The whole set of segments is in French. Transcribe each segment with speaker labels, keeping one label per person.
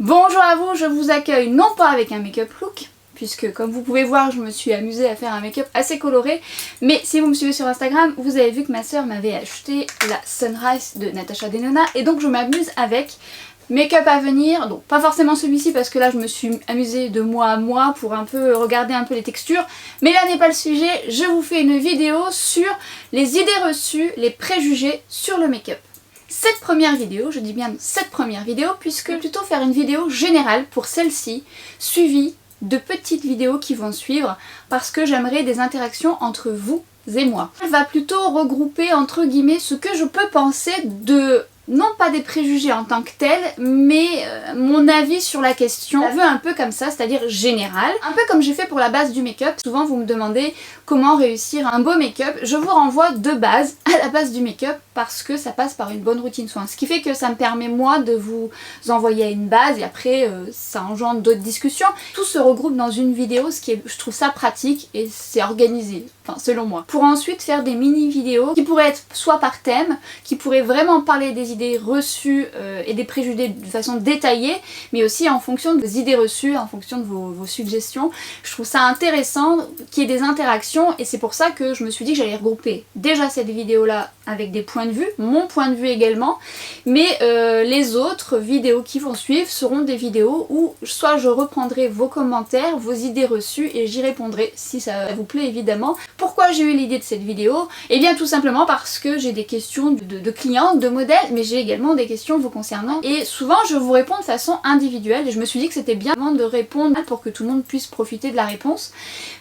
Speaker 1: Bonjour à vous, je vous accueille non pas avec un make-up look, puisque comme vous pouvez voir je me suis amusée à faire un make-up assez coloré, mais si vous me suivez sur Instagram, vous avez vu que ma soeur m'avait acheté la Sunrise de Natasha Denona et donc je m'amuse avec make-up à venir, donc pas forcément celui-ci parce que là je me suis amusée de mois à mois pour un peu regarder un peu les textures, mais là n'est pas le sujet, je vous fais une vidéo sur les idées reçues, les préjugés sur le make-up. Cette première vidéo, je dis bien cette première vidéo, puisque plutôt faire une vidéo générale pour celle-ci, suivie de petites vidéos qui vont suivre, parce que j'aimerais des interactions entre vous et moi. Elle va plutôt regrouper entre guillemets ce que je peux penser de, non pas des préjugés en tant que tels, mais mon avis sur la question. Je la veux un peu comme ça, c'est-à-dire général. Un peu comme j'ai fait pour la base du make-up. Souvent vous me demandez comment réussir un beau make-up. Je vous renvoie de base à la base du make-up parce que ça passe par une bonne routine soin. Ce qui fait que ça me permet moi de vous envoyer une base et après ça engendre d'autres discussions. Tout se regroupe dans une vidéo, ce qui est, je trouve ça pratique et c'est organisé, enfin selon moi. Pour ensuite faire des mini-vidéos qui pourraient être soit par thème, qui pourraient vraiment parler des idées reçues et des préjugés de façon détaillée, mais aussi en fonction des idées reçues, en fonction de vos suggestions. Je trouve ça intéressant qu'il y ait des interactions et c'est pour ça que je me suis dit que j'allais regrouper déjà cette vidéo là avec des points de vue, mon point de vue également, mais les autres vidéos qui vont suivre seront des vidéos où soit je reprendrai vos commentaires, vos idées reçues et j'y répondrai si ça vous plaît évidemment. Pourquoi j'ai eu l'idée de cette vidéo? Eh bien tout simplement parce que j'ai des questions de clients, de modèles, mais j'ai également des questions vous concernant et souvent je vous réponds de façon individuelle et je me suis dit que c'était bien de répondre pour que tout le monde puisse profiter de la réponse,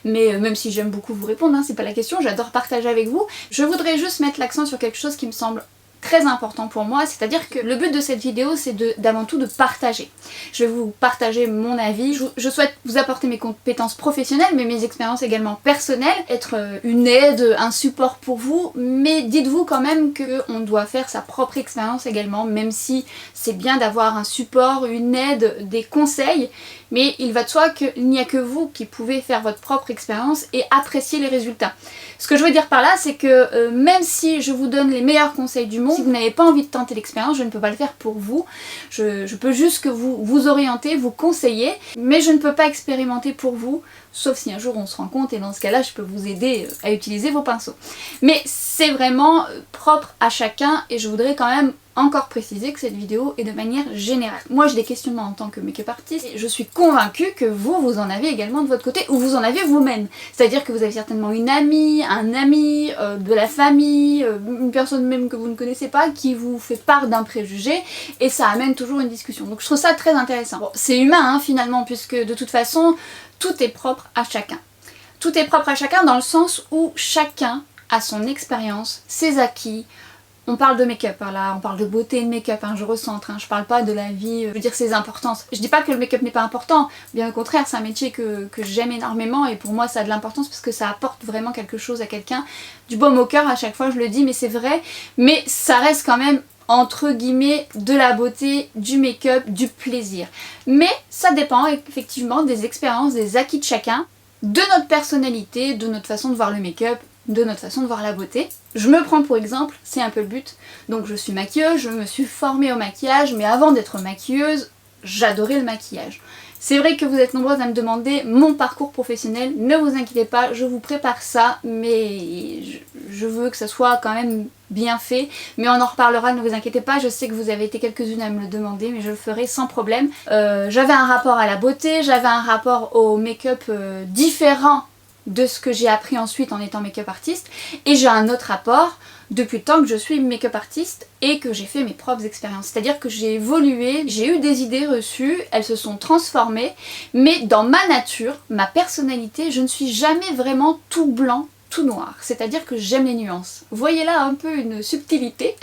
Speaker 1: mais même si j'aime beaucoup vous répondre, hein, c'est pas la question, j'adore partager avec vous. Je voudrais juste mettre l'accent sur quelque chose qui me semble très important pour moi, c'est-à-dire que le but de cette vidéo c'est d'avant tout de partager. Je vais vous partager mon avis, je souhaite vous apporter mes compétences professionnelles mais mes expériences également personnelles, être une aide, un support pour vous, mais dites-vous quand même qu'on doit faire sa propre expérience également, même si c'est bien d'avoir un support, une aide, des conseils, mais il va de soi qu'il n'y a que vous qui pouvez faire votre propre expérience et apprécier les résultats. Ce que je veux dire par là, c'est que même si je vous donne les meilleurs conseils du monde, si vous n'avez pas envie de tenter l'expérience, je ne peux pas le faire pour vous. Je peux juste que vous orienter, vous conseiller, mais je ne peux pas expérimenter pour vous, sauf si un jour on se rend compte et dans ce cas-là, je peux vous aider à utiliser vos pinceaux. Mais c'est vraiment propre à chacun et je voudrais quand même encore préciser que cette vidéo est de manière générale. Moi j'ai des questionnements en tant que make-up artiste et je suis convaincue que vous en avez également de votre côté ou vous en avez vous-même. C'est-à-dire que vous avez certainement une amie, un ami, de la famille, une personne même que vous ne connaissez pas qui vous fait part d'un préjugé et ça amène toujours une discussion. Donc je trouve ça très intéressant. Bon, c'est humain hein, finalement puisque de toute façon tout est propre à chacun. Tout est propre à chacun dans le sens où chacun a son expérience, ses acquis. On parle de make-up, hein, là, on parle de beauté et de make-up, hein, je recentre, hein, je parle pas de la vie, je veux dire ses importances. Je dis pas que le make-up n'est pas important, bien au contraire, c'est un métier que j'aime énormément et pour moi ça a de l'importance parce que ça apporte vraiment quelque chose à quelqu'un. Du baume au cœur, à chaque fois je le dis, mais c'est vrai, mais ça reste quand même entre guillemets de la beauté, du make-up, du plaisir. Mais ça dépend effectivement des expériences, des acquis de chacun, de notre personnalité, de notre façon de voir le make-up, de notre façon de voir la beauté. Je me prends pour exemple, c'est un peu le but, donc je suis maquilleuse, je me suis formée au maquillage, mais avant d'être maquilleuse, j'adorais le maquillage. C'est vrai que vous êtes nombreuses à me demander mon parcours professionnel, ne vous inquiétez pas, je vous prépare ça, mais je veux que ça soit quand même bien fait, mais on en reparlera, ne vous inquiétez pas, je sais que vous avez été quelques-unes à me le demander, mais je le ferai sans problème. J'avais un rapport à la beauté, j'avais un rapport au make-up différent de ce que j'ai appris ensuite en étant make-up artiste, et j'ai un autre rapport depuis le temps que je suis make-up artiste et que j'ai fait mes propres expériences. C'est-à-dire que j'ai évolué, j'ai eu des idées reçues, elles se sont transformées, mais dans ma nature, ma personnalité, je ne suis jamais vraiment tout blanc, tout noir. C'est-à-dire que j'aime les nuances. Vous voyez là un peu une subtilité,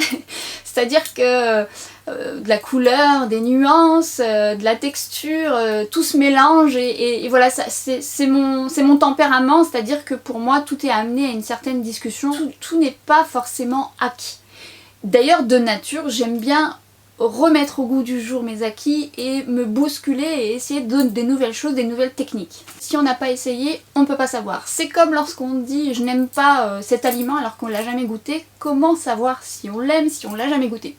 Speaker 1: c'est-à-dire que de la couleur, des nuances, de la texture, tout se mélange et voilà, c'est mon tempérament, c'est-à-dire que pour moi tout est amené à une certaine discussion, tout n'est pas forcément acquis. D'ailleurs de nature j'aime bien remettre au goût du jour mes acquis et me bousculer et essayer de donner des nouvelles choses, des nouvelles techniques. Si on n'a pas essayé, on ne peut pas savoir. C'est comme lorsqu'on dit je n'aime pas cet aliment alors qu'on l'a jamais goûté, comment savoir si on l'aime si on l'a jamais goûté?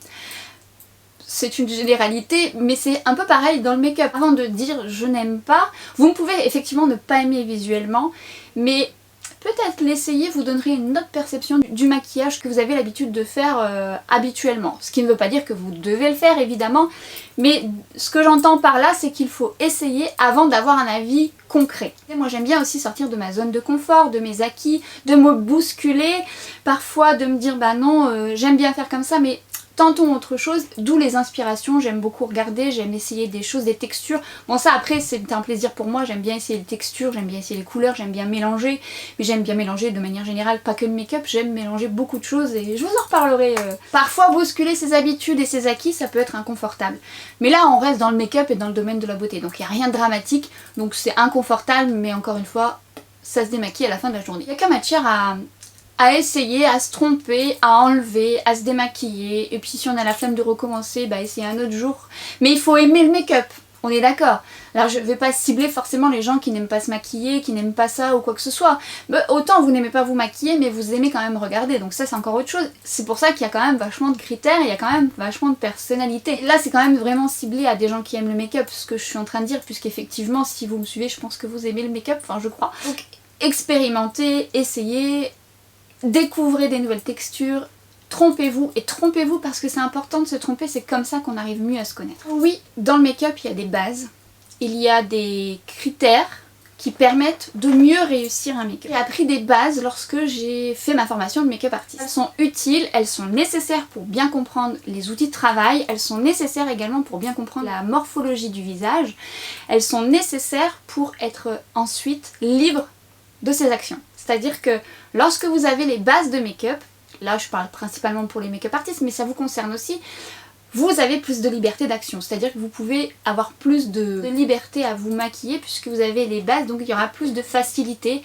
Speaker 1: c'est une généralité, mais c'est un peu pareil dans le make-up. Avant de dire je n'aime pas, vous pouvez effectivement ne pas aimer visuellement, mais peut-être l'essayer vous donnerait une autre perception du maquillage que vous avez l'habitude de faire habituellement. Ce qui ne veut pas dire que vous devez le faire évidemment, mais ce que j'entends par là c'est qu'il faut essayer avant d'avoir un avis concret. Et moi j'aime bien aussi sortir de ma zone de confort, de mes acquis, de me bousculer, parfois de me dire bah non j'aime bien faire comme ça mais tentons autre chose, d'où les inspirations, j'aime beaucoup regarder, j'aime essayer des choses, des textures. Bon ça après c'est un plaisir pour moi, j'aime bien essayer les textures, j'aime bien essayer les couleurs, j'aime bien mélanger, mais j'aime bien mélanger de manière générale, pas que le make-up, j'aime mélanger beaucoup de choses et je vous en reparlerai. Parfois bousculer ses habitudes et ses acquis ça peut être inconfortable, mais là on reste dans le make-up et dans le domaine de la beauté, donc il n'y a rien de dramatique, donc c'est inconfortable mais encore une fois ça se démaquille à la fin de la journée. Il y a qu'à matière à essayer, à se tromper, à enlever, à se démaquiller, et puis si on a la flemme de recommencer, bah essayer un autre jour. Mais il faut aimer le make-up, on est d'accord. Alors je vais pas cibler forcément les gens qui n'aiment pas se maquiller, qui n'aiment pas ça ou quoi que ce soit. Mais autant vous n'aimez pas vous maquiller, mais vous aimez quand même regarder, donc ça c'est encore autre chose. C'est pour ça qu'il y a quand même vachement de critères, il y a quand même vachement de personnalité. Là c'est quand même vraiment ciblé à des gens qui aiment le make-up, ce que je suis en train de dire, puisqu'effectivement si vous me suivez, je pense que vous aimez le make-up, enfin je crois. Donc expérimentez, essayez, découvrez des nouvelles textures, trompez-vous, et trompez-vous parce que c'est important de se tromper, c'est comme ça qu'on arrive mieux à se connaître. Oui, dans le make-up il y a des bases, il y a des critères qui permettent de mieux réussir un make-up. J'ai appris des bases lorsque j'ai fait ma formation de make-up artiste. Elles sont utiles, elles sont nécessaires pour bien comprendre les outils de travail, elles sont nécessaires également pour bien comprendre la morphologie du visage, elles sont nécessaires pour être ensuite libre de ses actions. C'est-à-dire que lorsque vous avez les bases de make-up, là je parle principalement pour les make-up artistes, mais ça vous concerne aussi, vous avez plus de liberté d'action. C'est-à-dire que vous pouvez avoir plus de liberté à vous maquiller puisque vous avez les bases, donc il y aura plus de facilité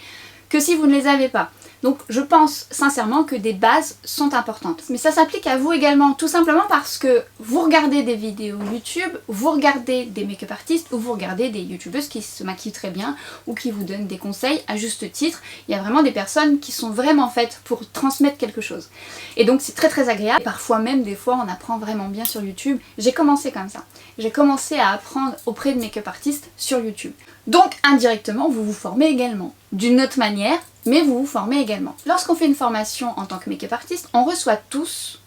Speaker 1: que si vous ne les avez pas. Donc je pense sincèrement que des bases sont importantes. Mais ça s'applique à vous également, tout simplement parce que vous regardez des vidéos YouTube, vous regardez des make-up artistes ou vous regardez des youtubeuses qui se maquillent très bien ou qui vous donnent des conseils à juste titre. Il y a vraiment des personnes qui sont vraiment faites pour transmettre quelque chose. Et donc c'est très très agréable. Et parfois même, des fois, on apprend vraiment bien sur YouTube. J'ai commencé comme ça. J'ai commencé à apprendre auprès de make-up artistes sur YouTube. Donc indirectement, vous vous formez également. D'une autre manière, mais vous vous formez également. Lorsqu'on fait une formation en tant que make-up artiste, on reçoit toutes,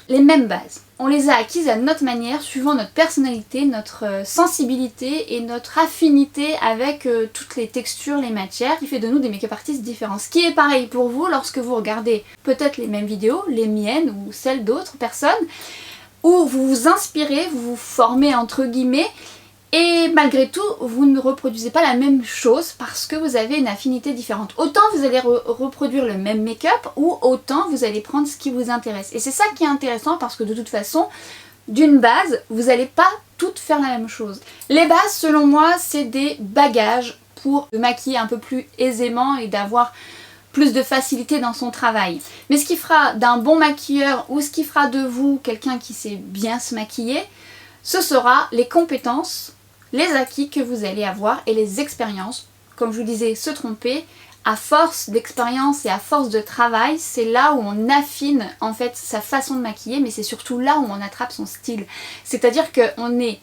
Speaker 1: les mêmes bases. On les a acquises à notre manière, suivant notre personnalité, notre sensibilité et notre affinité avec toutes les textures, les matières, qui fait de nous des make-up artistes différents. Ce qui est pareil pour vous lorsque vous regardez peut-être les mêmes vidéos, les miennes ou celles d'autres personnes, où vous vous inspirez, vous vous formez entre guillemets, et malgré tout, vous ne reproduisez pas la même chose parce que vous avez une affinité différente. Autant vous allez reproduire le même make-up ou autant vous allez prendre ce qui vous intéresse. Et c'est ça qui est intéressant parce que de toute façon, d'une base, vous n'allez pas toutes faire la même chose. Les bases, selon moi, c'est des bagages pour se maquiller un peu plus aisément et d'avoir plus de facilité dans son travail. Mais ce qui fera d'un bon maquilleur ou ce qui fera de vous quelqu'un qui sait bien se maquiller, ce sera les compétences, les acquis que vous allez avoir et les expériences. Comme je vous disais, se tromper, à force d'expérience et à force de travail, c'est là où on affine en fait sa façon de maquiller, mais c'est surtout là où on attrape son style. C'est-à-dire qu'on est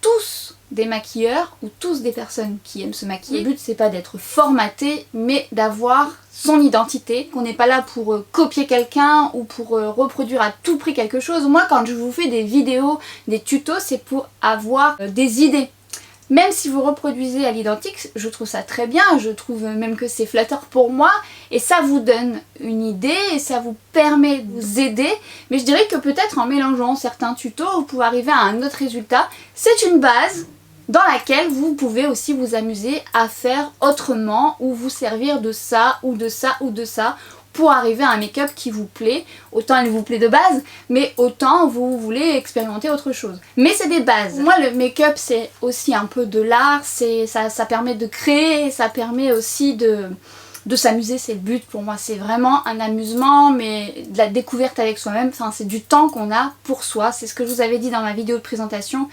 Speaker 1: tous des maquilleurs ou tous des personnes qui aiment se maquiller. Le but c'est pas d'être formaté, mais d'avoir son identité, qu'on n'est pas là pour copier quelqu'un ou pour reproduire à tout prix quelque chose. Moi quand je vous fais des vidéos, des tutos, c'est pour avoir des idées. Même si vous reproduisez à l'identique, je trouve ça très bien, je trouve même que c'est flatteur pour moi et ça vous donne une idée et ça vous permet de vous aider. Mais je dirais que peut-être en mélangeant certains tutos, vous pouvez arriver à un autre résultat. C'est une base dans laquelle vous pouvez aussi vous amuser à faire autrement ou vous servir de ça ou de ça ou de ça pour arriver à un make-up qui vous plaît. Autant il vous plaît de base, mais autant vous voulez expérimenter autre chose. Mais c'est des bases. Moi le make-up c'est aussi un peu de l'art, ça permet de créer, ça permet aussi de s'amuser, c'est le but pour moi. C'est vraiment un amusement, mais de la découverte avec soi-même, enfin, c'est du temps qu'on a pour soi. C'est ce que je vous avais dit dans ma vidéo de présentation.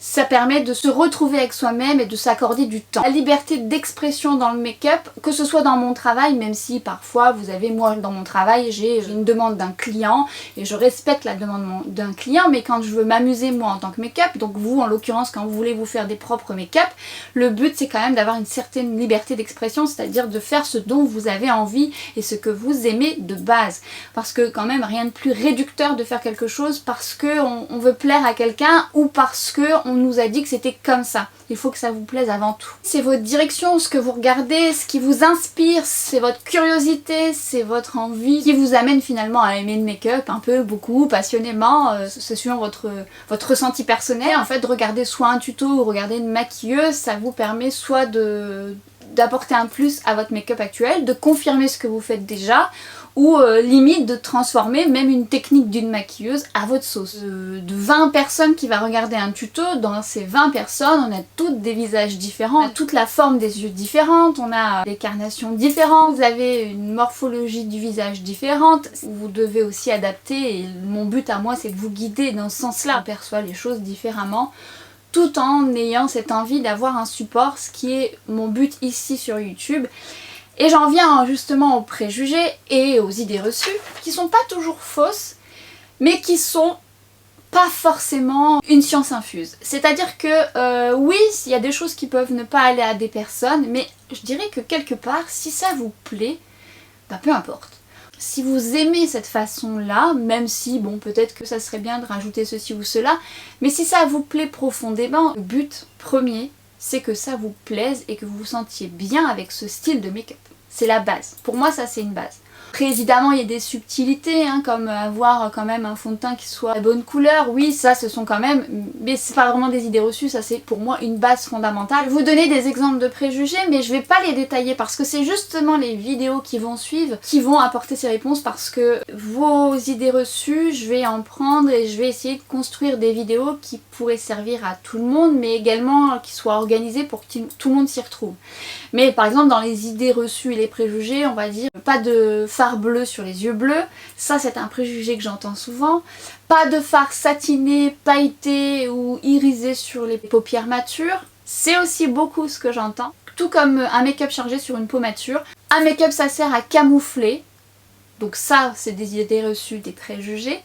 Speaker 1: Ça permet de se retrouver avec soi-même et de s'accorder du temps. La liberté d'expression dans le make-up, que ce soit dans mon travail, même si parfois vous avez, moi dans mon travail, j'ai une demande d'un client et je respecte la demande d'un client, mais quand je veux m'amuser moi en tant que make-up, donc vous en l'occurrence quand vous voulez vous faire des propres make-up, le but c'est quand même d'avoir une certaine liberté d'expression, c'est-à-dire de faire ce dont vous avez envie et ce que vous aimez de base. Parce que quand même rien de plus réducteur de faire quelque chose parce qu'on veut plaire à quelqu'un ou parce que on nous a dit que c'était comme ça. Il faut que ça vous plaise avant tout. C'est votre direction, ce que vous regardez, ce qui vous inspire, c'est votre curiosité, c'est votre envie qui vous amène finalement à aimer le make-up un peu, beaucoup, passionnément. C'est suivant votre ressenti personnel. En fait, de regarder soit un tuto ou regarder une maquilleuse, ça vous permet soit d'apporter un plus à votre make-up actuel, de confirmer ce que vous faites déjà, ou limite de transformer même une technique d'une maquilleuse à votre sauce. De 20 personnes qui va regarder un tuto, dans ces 20 personnes, on a toutes des visages différents, on a toute la forme des yeux différente, on a des carnations différentes, vous avez une morphologie du visage différente, vous devez aussi adapter et mon but à moi c'est de vous guider dans ce sens-là. On perçoit les choses différemment, tout en ayant cette envie d'avoir un support, ce qui est mon but ici sur YouTube. Et j'en viens justement aux préjugés et aux idées reçues, qui sont pas toujours fausses, mais qui sont pas forcément une science infuse. C'est-à-dire que oui, il y a des choses qui peuvent ne pas aller à des personnes, mais je dirais que quelque part, si ça vous plaît, bah peu importe. Si vous aimez cette façon-là, même si, bon, peut-être que ça serait bien de rajouter ceci ou cela, mais si ça vous plaît profondément, le but premier, c'est que ça vous plaise et que vous vous sentiez bien avec ce style de make-up. C'est la base. Pour moi, ça c'est une base. Après évidemment il y a des subtilités hein, comme avoir quand même un fond de teint qui soit de bonne couleur, oui ça ce sont quand même, mais c'est pas vraiment des idées reçues, ça c'est pour moi une base fondamentale. Je vais vous donner des exemples de préjugés mais je vais pas les détailler parce que c'est justement les vidéos qui vont suivre qui vont apporter ces réponses parce que vos idées reçues je vais en prendre et je vais essayer de construire des vidéos qui pourraient servir à tout le monde mais également qui soient organisées pour que tout le monde s'y retrouve. Mais par exemple dans les idées reçues et les préjugés on va dire pas de fard bleu sur les yeux bleus, ça c'est un préjugé que j'entends souvent. Pas de fard satiné, pailleté ou irisé sur les paupières matures, c'est aussi beaucoup ce que j'entends. Tout comme un make-up chargé sur une peau mature. Un make-up ça sert à camoufler, donc ça c'est des idées reçues, des préjugés.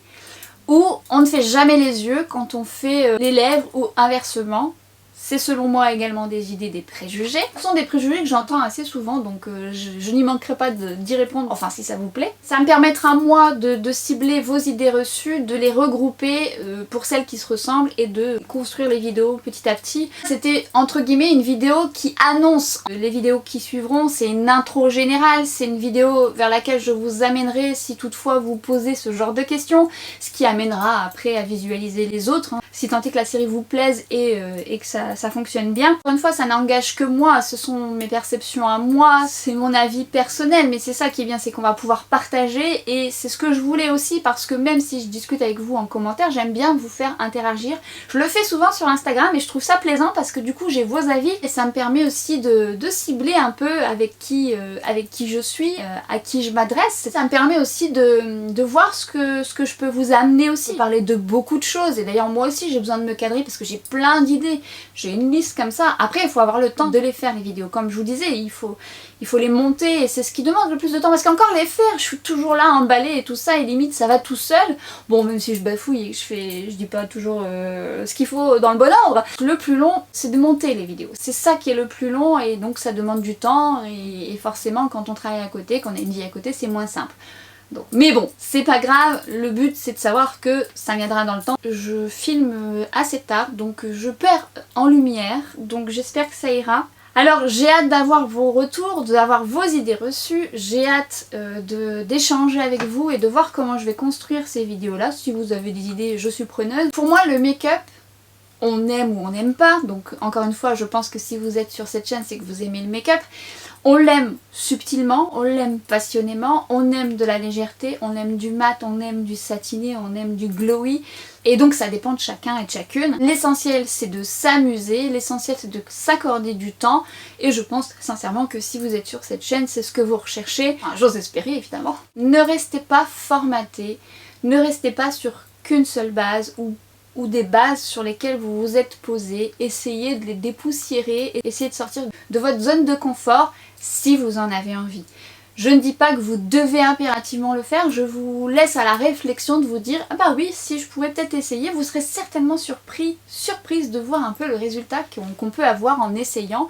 Speaker 1: Ou on ne fait jamais les yeux quand on fait les lèvres ou inversement. C'est selon moi également des idées, des préjugés. Ce sont des préjugés que j'entends assez souvent, donc je n'y manquerai pas d'y répondre, enfin si ça vous plaît. Ça me permettra moi de cibler vos idées reçues, de les regrouper pour celles qui se ressemblent et de construire les vidéos petit à petit. C'était entre guillemets une vidéo qui annonce les vidéos qui suivront, c'est une intro générale, c'est une vidéo vers laquelle je vous amènerai si toutefois vous posez ce genre de questions, ce qui amènera après à visualiser les autres, hein. Si tant est que la série vous plaise et que ça fonctionne bien. Encore une fois, ça n'engage que moi, ce sont mes perceptions à moi, c'est mon avis personnel, mais c'est ça qui est bien, c'est qu'on va pouvoir partager et c'est ce que je voulais aussi parce que même si je discute avec vous en commentaire, j'aime bien vous faire interagir. Je le fais souvent sur Instagram et je trouve ça plaisant parce que du coup j'ai vos avis et ça me permet aussi de cibler un peu avec qui je suis, à qui je m'adresse. Ça me permet aussi de voir ce que je peux vous amener aussi. Parler de beaucoup de choses et d'ailleurs moi aussi j'ai besoin de me cadrer parce que j'ai plein d'idées. J'ai une liste comme ça. Après il faut avoir le temps de les faire les vidéos. Comme je vous disais, il faut les monter et c'est ce qui demande le plus de temps parce qu'encore les faire, je suis toujours là emballée et tout ça et limite ça va tout seul. Bon même si je bafouille et que je dis pas toujours ce qu'il faut dans le bon ordre. Le plus long c'est de monter les vidéos. C'est ça qui est le plus long et donc ça demande du temps et forcément quand on travaille à côté, quand on a une vie à côté c'est moins simple. Donc, mais bon, c'est pas grave, le but c'est de savoir que ça viendra dans le temps. Je filme assez tard, donc je perds en lumière, donc j'espère que ça ira. Alors j'ai hâte d'avoir vos retours, d'avoir vos idées reçues, j'ai hâte d'échanger avec vous et de voir comment je vais construire ces vidéos-là. Si vous avez des idées, je suis preneuse. Pour moi, le make-up, on aime ou on n'aime pas, donc encore une fois, je pense que si vous êtes sur cette chaîne, c'est que vous aimez le make-up. On l'aime subtilement, on l'aime passionnément, on aime de la légèreté, on aime du mat, on aime du satiné, on aime du glowy. Et donc ça dépend de chacun et de chacune. L'essentiel c'est de s'amuser, l'essentiel c'est de s'accorder du temps. Et je pense sincèrement que si vous êtes sur cette chaîne, c'est ce que vous recherchez. Enfin, j'ose espérer évidemment. Ne restez pas formaté, ne restez pas sur qu'une seule base ou ou des bases sur lesquelles vous vous êtes posé, essayez de les dépoussiérer et essayez de sortir de votre zone de confort si vous en avez envie. Je ne dis pas que vous devez impérativement le faire, je vous laisse à la réflexion de vous dire « Ah bah oui, si je pouvais peut-être essayer », vous serez certainement surprise de voir un peu le résultat qu'on peut avoir en essayant.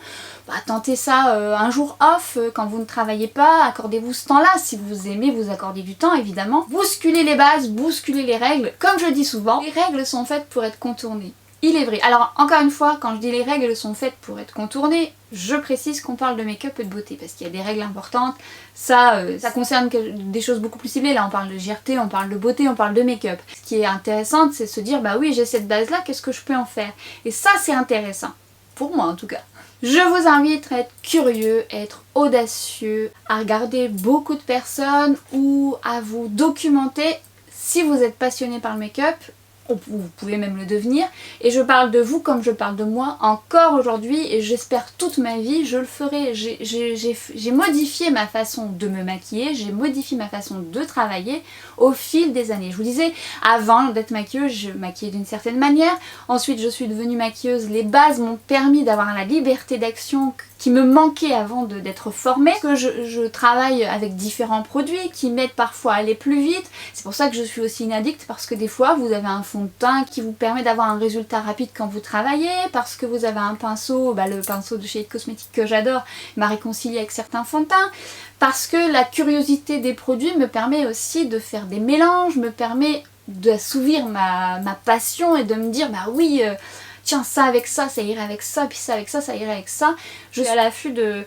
Speaker 1: Bah, tentez ça un jour off, quand vous ne travaillez pas, accordez-vous ce temps-là, si vous aimez vous accorder du temps évidemment. Bousculez les bases, bousculez les règles, comme je dis souvent, les règles sont faites pour être contournées. Il est vrai. Alors encore une fois, quand je dis les règles sont faites pour être contournées, je précise qu'on parle de make-up et de beauté parce qu'il y a des règles importantes. Ça concerne des choses beaucoup plus ciblées. Là on parle de légèreté, on parle de beauté, on parle de make-up. Ce qui est intéressant, c'est de se dire bah oui, j'ai cette base là, qu'est-ce que je peux en faire? Et ça c'est intéressant. Pour moi en tout cas. Je vous invite à être curieux, à être audacieux, à regarder beaucoup de personnes ou à vous documenter si vous êtes passionné par le make-up. Vous pouvez même le devenir, et je parle de vous comme je parle de moi encore aujourd'hui, et j'espère toute ma vie je le ferai. J'ai modifié ma façon de me maquiller, j'ai modifié ma façon de travailler au fil des années. Je vous disais, avant d'être maquilleuse, je maquillais d'une certaine manière, ensuite je suis devenue maquilleuse, les bases m'ont permis d'avoir la liberté d'action qui me manquait avant d'être formée, que je travaille avec différents produits qui m'aident parfois à aller plus vite. C'est pour ça que je suis aussi une addict, parce que des fois vous avez un fond de teint qui vous permet d'avoir un résultat rapide quand vous travaillez, parce que vous avez un pinceau, le pinceau de chez It Cosmetics que j'adore m'a réconcilié avec certains fonds de teint, parce que la curiosité des produits me permet aussi de faire des mélanges, me permet d'assouvir ma passion et de me dire bah oui, tiens, ça avec ça, ça irait avec ça, puis ça avec ça, ça irait avec ça. Je suis à l'affût de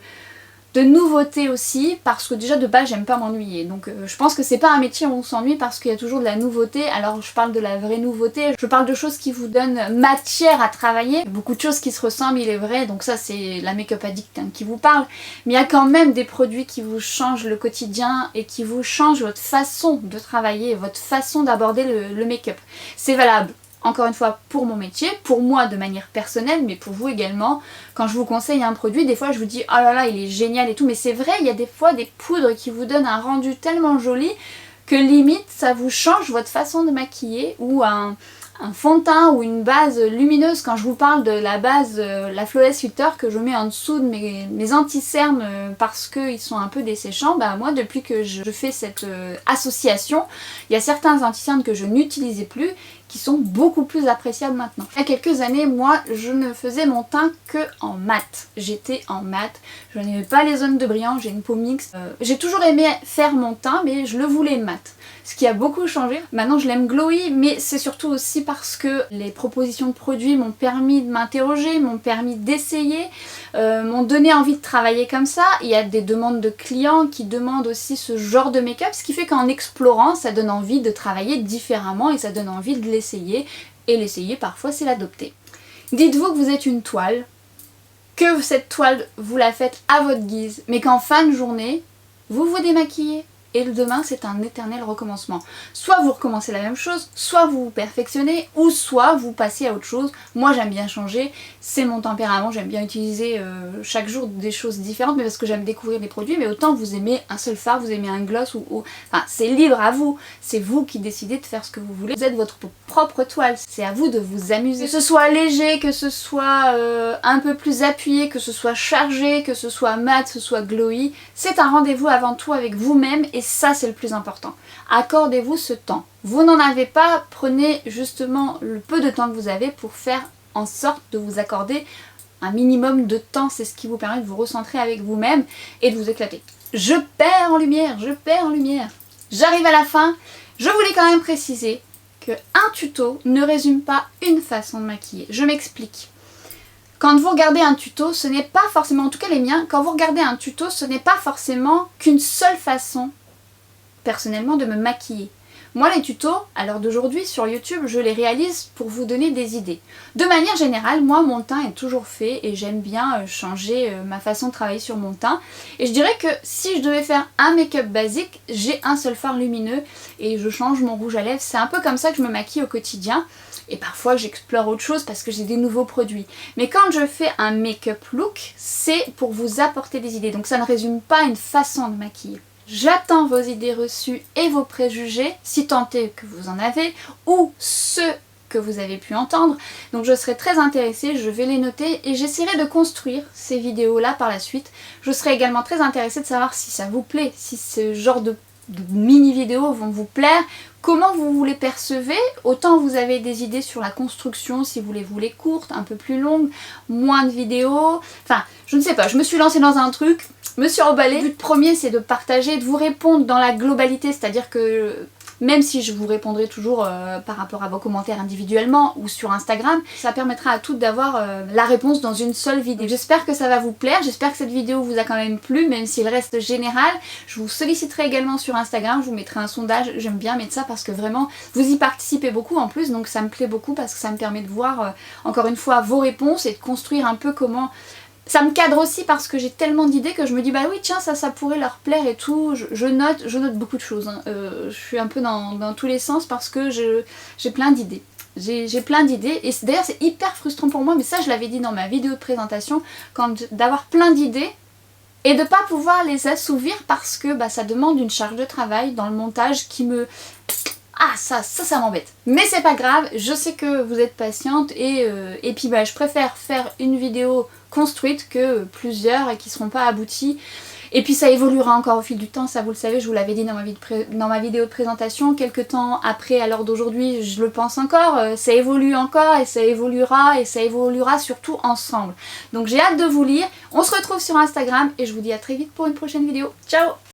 Speaker 1: nouveautés aussi, parce que déjà de base j'aime pas m'ennuyer, donc je pense que c'est pas un métier où on s'ennuie parce qu'il y a toujours de la nouveauté. Alors je parle de la vraie nouveauté, je parle de choses qui vous donnent matière à travailler, beaucoup de choses qui se ressemblent, il est vrai, donc ça c'est la make-up addict qui vous parle, mais il y a quand même des produits qui vous changent le quotidien et qui vous changent votre façon de travailler, votre façon d'aborder le make-up. C'est valable encore une fois pour mon métier, pour moi de manière personnelle, mais pour vous également. Quand je vous conseille un produit, des fois je vous dis oh là là il est génial et tout, mais c'est vrai, il y a des fois des poudres qui vous donnent un rendu tellement joli que limite ça vous change votre façon de maquiller, ou un fond de teint ou une base lumineuse. Quand je vous parle de la base, la Flawless Filter que je mets en dessous de mes anti-cernes parce qu'ils sont un peu desséchants, bah moi depuis que je fais cette association, il y a certains anti-cernes que je n'utilisais plus qui sont beaucoup plus appréciables maintenant. Il y a quelques années, moi, je ne faisais mon teint que en mat. J'étais en mat, je n'aimais pas les zones de brillant, j'ai une peau mixte. J'ai toujours aimé faire mon teint, mais je le voulais mat. Ce qui a beaucoup changé. Maintenant, je l'aime glowy, mais c'est surtout aussi parce que les propositions de produits m'ont permis de m'interroger, m'ont permis d'essayer, m'ont donné envie de travailler comme ça. Il y a des demandes de clients qui demandent aussi ce genre de make-up, ce qui fait qu'en explorant, ça donne envie de travailler différemment et ça donne envie de l'essayer. Et l'essayer, parfois, c'est l'adopter. Dites-vous que vous êtes une toile, que cette toile, vous la faites à votre guise, mais qu'en fin de journée, vous vous démaquillez. Et le demain c'est un éternel recommencement. Soit vous recommencez la même chose, soit vous vous perfectionnez, ou soit vous passez à autre chose. Moi j'aime bien changer, c'est mon tempérament, j'aime bien utiliser chaque jour des choses différentes, mais parce que j'aime découvrir des produits, mais autant vous aimez un seul fard, vous aimez un gloss, enfin c'est libre à vous, c'est vous qui décidez de faire ce que vous voulez. Vous êtes votre propre toile, c'est à vous de vous amuser. Que ce soit léger, que ce soit un peu plus appuyé, que ce soit chargé, que ce soit mat, que ce soit glowy, c'est un rendez-vous avant tout avec vous-même. Et ça c'est le plus important. Accordez-vous ce temps. Vous n'en avez pas, prenez justement le peu de temps que vous avez pour faire en sorte de vous accorder un minimum de temps. C'est ce qui vous permet de vous recentrer avec vous-même et de vous éclater. Je perds en lumière, je perds en lumière. J'arrive à la fin. Je voulais quand même préciser qu'un tuto ne résume pas une façon de maquiller. Je m'explique. Quand vous regardez un tuto, ce n'est pas forcément, en tout cas les miens, quand vous regardez un tuto, ce n'est pas forcément qu'une seule façon personnellement de me maquiller. Moi les tutos, à l'heure d'aujourd'hui sur YouTube, je les réalise pour vous donner des idées. De manière générale, moi mon teint est toujours fait et j'aime bien changer ma façon de travailler sur mon teint. Et je dirais que si je devais faire un make-up basique, j'ai un seul fard lumineux et je change mon rouge à lèvres. C'est un peu comme ça que je me maquille au quotidien. Et parfois j'explore autre chose parce que j'ai des nouveaux produits. Mais quand je fais un make-up look, c'est pour vous apporter des idées. Donc ça ne résume pas une façon de maquiller. J'attends vos idées reçues et vos préjugés, si tant est que vous en avez, ou ceux que vous avez pu entendre. Donc je serai très intéressée, je vais les noter et j'essaierai de construire ces vidéos-là par la suite. Je serai également très intéressée de savoir si ça vous plaît, si ce genre de mini-vidéos vont vous plaire, comment vous les percevez. Autant vous avez des idées sur la construction, si vous les voulez courtes, un peu plus longues, moins de vidéos, enfin je ne sais pas, je me suis lancée dans un truc, me suis emballée. Le but premier c'est de partager, de vous répondre dans la globalité, c'est-à-dire que même si je vous répondrai toujours par rapport à vos commentaires individuellement ou sur Instagram, ça permettra à toutes d'avoir la réponse dans une seule vidéo. J'espère que ça va vous plaire, j'espère que cette vidéo vous a quand même plu, même s'il reste général. Je vous solliciterai également sur Instagram, je vous mettrai un sondage, j'aime bien mettre ça parce que vraiment vous y participez beaucoup en plus, donc ça me plaît beaucoup parce que ça me permet de voir encore une fois vos réponses et de construire un peu comment... Ça me cadre aussi parce que j'ai tellement d'idées que je me dis bah oui tiens ça pourrait leur plaire et tout, je note beaucoup de choses, hein. Je suis un peu dans tous les sens parce que j'ai plein d'idées. J'ai plein d'idées et d'ailleurs c'est hyper frustrant pour moi, mais ça je l'avais dit dans ma vidéo de présentation, d'avoir plein d'idées et de pas pouvoir les assouvir parce que bah, ça demande une charge de travail dans le montage qui me... Ah ça m'embête. Mais c'est pas grave, je sais que vous êtes patiente et puis bah, je préfère faire une vidéo construite que plusieurs et qui seront pas abouties. Et puis ça évoluera encore au fil du temps, ça vous le savez, je vous l'avais dit dans ma vidéo de présentation, quelques temps après, à l'heure d'aujourd'hui, je le pense encore, ça évolue encore et ça évoluera surtout ensemble. Donc j'ai hâte de vous lire, on se retrouve sur Instagram et je vous dis à très vite pour une prochaine vidéo. Ciao!